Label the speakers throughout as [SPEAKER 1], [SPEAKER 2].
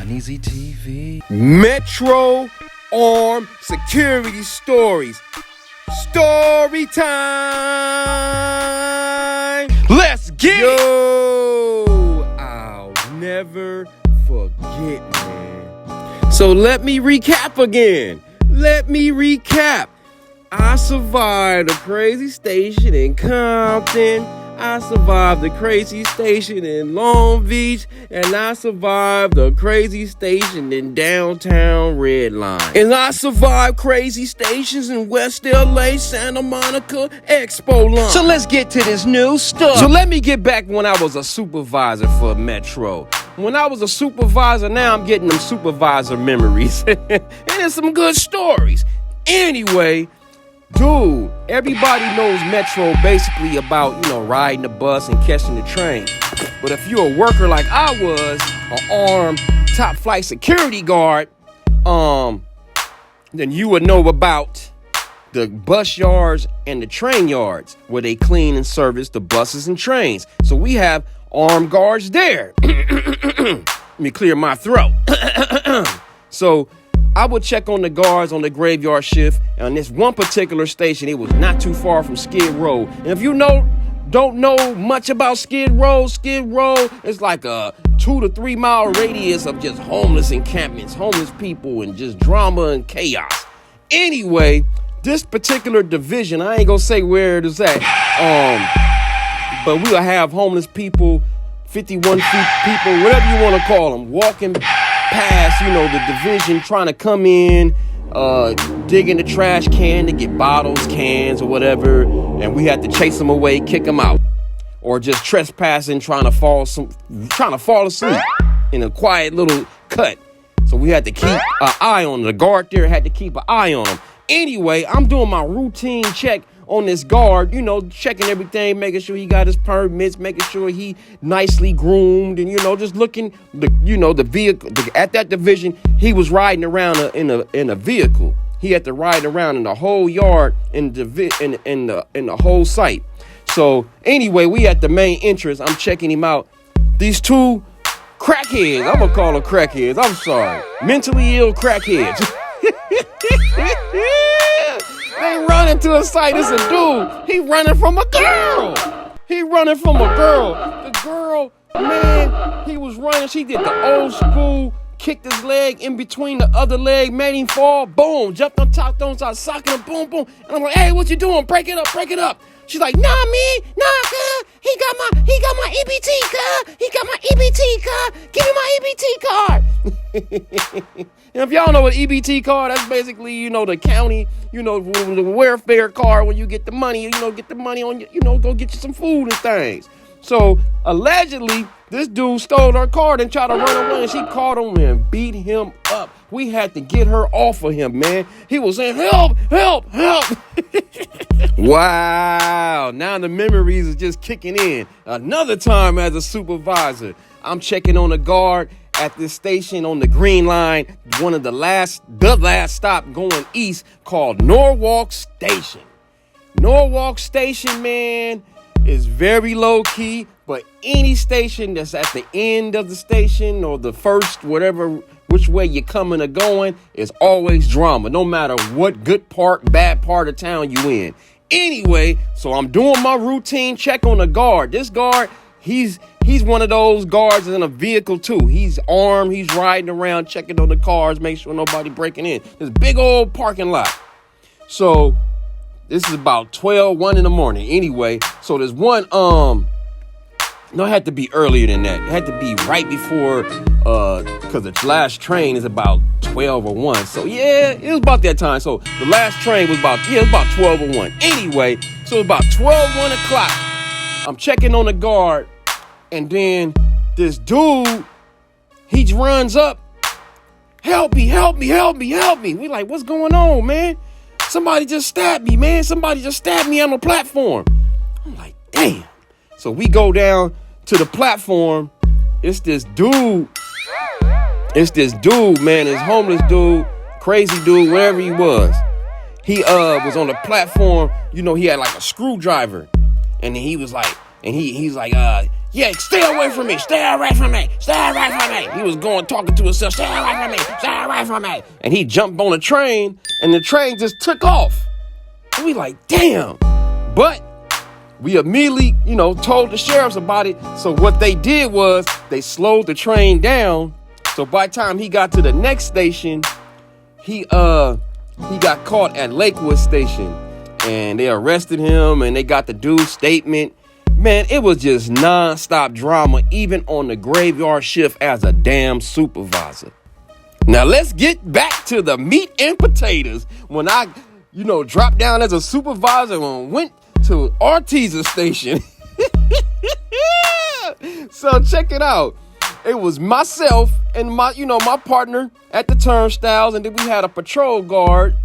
[SPEAKER 1] Uneasy TV.
[SPEAKER 2] Metro Armed Security Stories. Story time. Let's get it. I'll never forget, man. So let me recap again. I survived a crazy station in Compton. I survived the crazy station in Long Beach, and I survived the crazy station in downtown Redline. And I survived crazy stations in West LA, Santa Monica, Expo Line.
[SPEAKER 1] So let's get to this new stuff.
[SPEAKER 2] So let me get back when I was a supervisor for Metro. When I was a supervisor, now I'm getting them supervisor memories. And there's some good stories. Anyway, dude, everybody knows Metro basically about, riding the bus and catching the train. But if you're a worker like I was, an armed top flight security guard, then you would know about the bus yards and the train yards where they clean and service the buses and trains. So we have armed guards there. Let me clear my throat. So I would check on the guards on the graveyard shift. And on this one particular station, it was not too far from Skid Row. And if you don't know much about Skid Row is like a 2 to 3 mile radius of just homeless encampments, homeless people, and just drama and chaos. Anyway, this particular division, I ain't gonna say where it is at, but we'll have homeless people, 51 feet people, whatever you want to call them, walking past, the division, trying to come in, dig in the trash can to get bottles, cans, or whatever, and we had to chase them away, kick them out, or just trespassing, trying to fall asleep in a quiet little cut. So we had to keep an eye on them. The guard there had to keep an eye on them. Anyway, I'm doing my routine check on this guard, checking everything, making sure he got his permits, making sure he nicely groomed, and just looking the vehicle. At that division, he was riding around in a vehicle. He had to ride around in the whole yard in the whole site. So anyway, we at the main entrance. I'm checking him out. These two crackheads, I'm gonna call them crackheads. I'm sorry, mentally ill crackheads. They run into a site. It's a dude. He running from a girl. The girl, man, he was running. She did the old school, kicked his leg in between the other leg, made him fall. Boom, jumped on top, started socking him. Boom, boom. And I'm like, hey, what you doing? Break it up. She's like, nah, man, cuz. He got my EBT, cuz. Give me my EBT card. And if y'all know what EBT card, that's basically, the county, the welfare card when you get the money, get the money on you, go get you some food and things. So allegedly, this dude stole her card and tried to run away, and she caught him and beat him up. We had to get her off of him, man. He was saying, help. Wow, now the memories is just kicking in. Another time as a supervisor, I'm checking on a guard at this station on the Greenline, one of the last stop going east, called Norwalk Station. Norwalk Station, man, is very low key, but any station that's at the end of the station or the first, whatever, which way you're coming or going, is always drama, no matter what good part, bad part of town you in. Anyway, so I'm doing my routine check on the guard. This guard, he's one of those guards in a vehicle too. He's armed, he's riding around, checking on the cars, make sure nobody breaking in. This big old parking lot. So this is about 1 in the morning. Anyway, so there's one, no, it had to be earlier than that. It had to be right before, because the last train is about 12 or 1. So yeah, it was about that time. So the last train was about 12 or 1. Anyway, so it's about 1 o'clock. I'm checking on the guard, and then this dude, he runs up. Help me. We like, what's going on, man? Somebody just stabbed me, man. Somebody just stabbed me on the platform. I'm like, damn. So we go down to the platform. It's this dude, man. This homeless dude, crazy dude, wherever he was. He was on the platform. He had like a screwdriver. And then he was like, he's like, Yeah, stay away from me. Stay away from me. Stay away from me. He was going talking to himself. Stay away from me. Stay away from me. And he jumped on a train, and the train just took off. And we like, damn. But we immediately, told the sheriffs about it. So what they did was they slowed the train down. So by the time he got to the next station, he got caught at Lakewood Station, and they arrested him, and they got the dude's statement. Man, it was just nonstop drama, even on the graveyard shift as a damn supervisor. Now let's get back to the meat and potatoes. When I, dropped down as a supervisor and went to Artesia Station. So check it out. It was myself and my partner at the turnstiles, and then we had a patrol guard,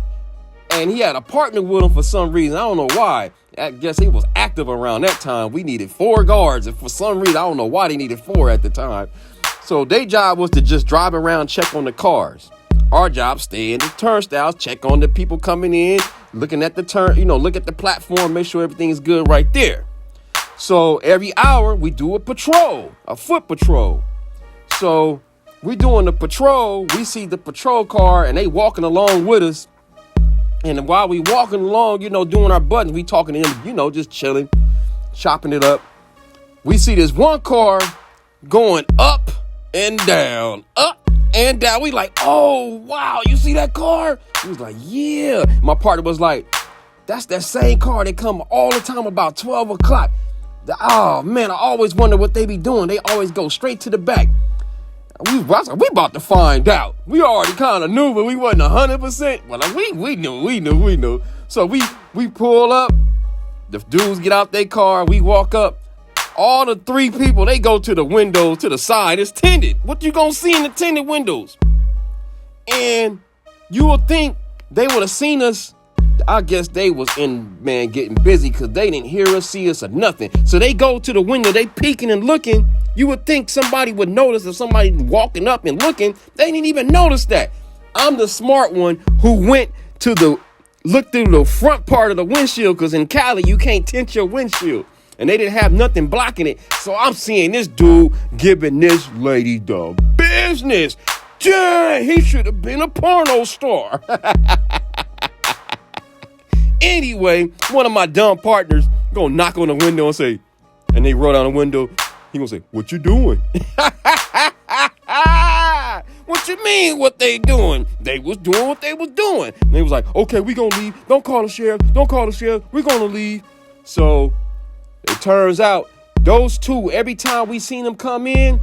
[SPEAKER 2] and he had a partner with him for some reason. I don't know why. I guess he was active around that time. We needed 4 guards, and for some reason, I don't know why they needed 4 at the time. So their job was to just drive around, check on the cars. Our job, stay in the turnstiles, check on the people coming in, looking at the look at the platform, make sure everything is good right there. So every hour we do a patrol, a foot patrol. So we doing the patrol, we see the patrol car, and they walking along with us. And while we walking along, doing our buttons, we talking to them, just chilling, chopping it up. We see this one car going up and down, up and down. We like, oh, wow, you see that car? He was like, yeah. My partner was like, that's that same car. They come all the time about 12 o'clock. Oh, man, I always wonder what they be doing. They always go straight to the back. We about to find out. We already kind of knew, but we wasn't 100%. Well, we knew. So we pull up. The dudes get out their car. We walk up. All the 3 people, they go to the window to the side. It's tinted. What you gonna see in the tinted windows? And you would think they would have seen us. I guess they was getting busy because they didn't hear us, see us, or nothing. So they go to the window. They peeking and looking. You would think somebody would notice if somebody walking up and looking. They didn't even notice that. I'm the smart one who went to look through the front part of the windshield, because in Cali, you can't tint your windshield. And they didn't have nothing blocking it. So I'm seeing this dude giving this lady the business. Dang, he should have been a porno star. Anyway, one of my dumb partners gonna knock on the window and say, and they roll down the window. He gonna say, what you doing? What you mean what they doing? They was doing what they was doing. And they was like, okay, we gonna leave. Don't call the sheriff. We're gonna leave. So it turns out those 2, every time we seen them come in,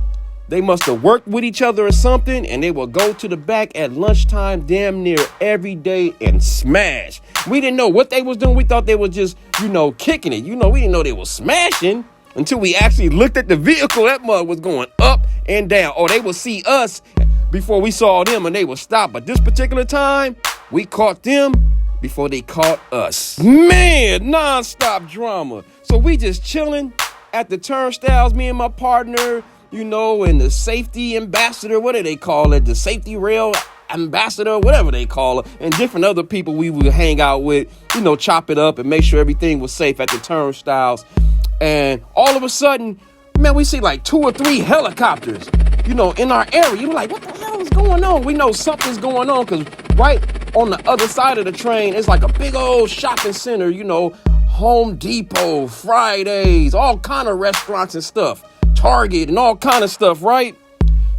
[SPEAKER 2] they must have worked with each other or something, and they would go to the back at lunchtime damn near every day and smash. We didn't know what they was doing. We thought they was just, kicking it. We didn't know they was smashing until we actually looked at the vehicle. That mug was going up and down. Or they would see us before we saw them, and they would stop. But this particular time, we caught them before they caught us. Man, nonstop drama. So we just chilling at the turnstiles, me and my partner, and the safety ambassador, what do they call it? The safety rail ambassador, whatever they call it, and different other people we would hang out with, chop it up and make sure everything was safe at the turnstiles. And all of a sudden, man, we see like 2 or 3 helicopters, in our area. You're like, what the hell is going on? We know something's going on because right on the other side of the train is like a big old shopping center, Home Depot, Fridays, all kind of restaurants and stuff. Target and all kind of stuff, right?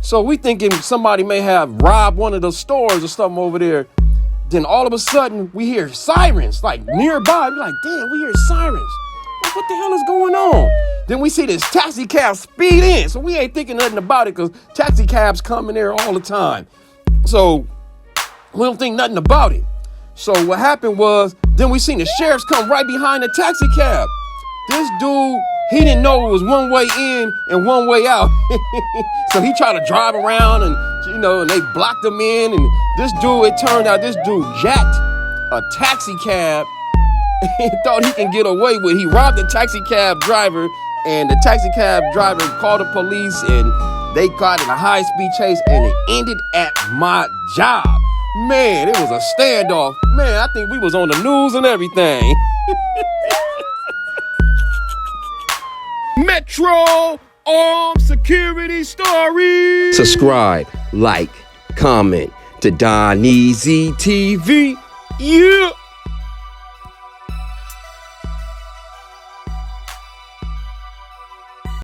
[SPEAKER 2] So we thinking somebody may have robbed one of the stores or something over there. Then all of a sudden we hear sirens like nearby. We're like, damn, we hear sirens. Like, what the hell is going on? Then we see this taxi cab speed in. So we ain't thinking nothing about it because taxi cabs come in there all the time. So we don't think nothing about it. So what happened was, then we seen the sheriffs come right behind the taxi cab. This dude, he didn't know it was one way in and one way out. So he tried to drive around and, and they blocked him in. And it turned out this dude jacked a taxi cab. He thought he can get away with it. He robbed the taxi cab driver, and the taxi cab driver called the police, and they got in a high-speed chase, and it ended at my job. Man, it was a standoff. Man, I think we was on the news and everything. Metro armed security stories. Subscribe, like, comment to Don Easy TV. Yeah.